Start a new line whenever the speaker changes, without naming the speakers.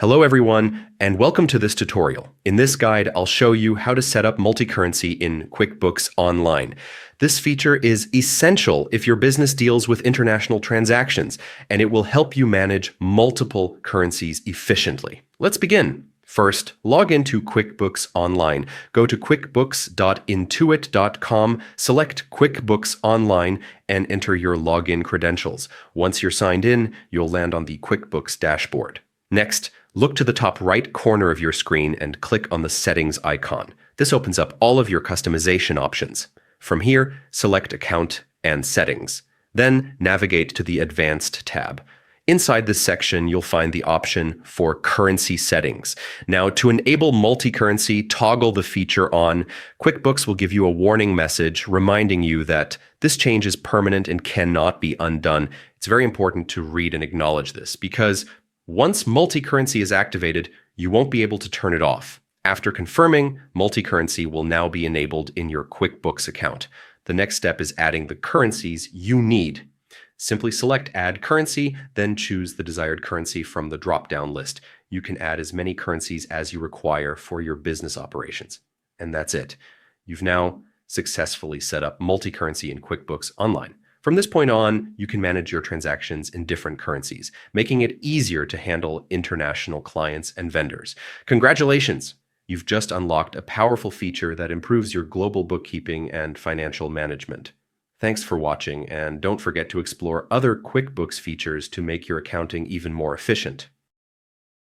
Hello everyone, and welcome to this tutorial. In this guide, I'll show you how to set up multi-currency in QuickBooks Online. This feature is essential if your business deals with international transactions, and it will help you manage multiple currencies efficiently. Let's begin. First, log into QuickBooks Online. Go to quickbooks.intuit.com, select QuickBooks Online, and enter your login credentials. Once you're signed in, you'll land on the QuickBooks dashboard. Next, look to the top right corner of your screen and click on the Settings icon. This opens up all of your customization options. From here, select Account and Settings. Then navigate to the Advanced tab. Inside this section, you'll find the option for Currency Settings. Now, to enable multi-currency, toggle the feature on. QuickBooks will give you a warning message reminding you that this change is permanent and cannot be undone. It's very important to read and acknowledge this because once multi-currency is activated, you won't be able to turn it off. After confirming, multi-currency will now be enabled in your QuickBooks account. The next step is adding the currencies you need. Simply select Add Currency, then choose the desired currency from the drop-down list. You can add as many currencies as you require for your business operations. And that's it. You've now successfully set up multi-currency in QuickBooks Online. From this point on, you can manage your transactions in different currencies, making it easier to handle international clients and vendors. Congratulations! You've just unlocked a powerful feature that improves your global bookkeeping and financial management. Thanks for watching, and don't forget to explore other QuickBooks features to make your accounting even more efficient.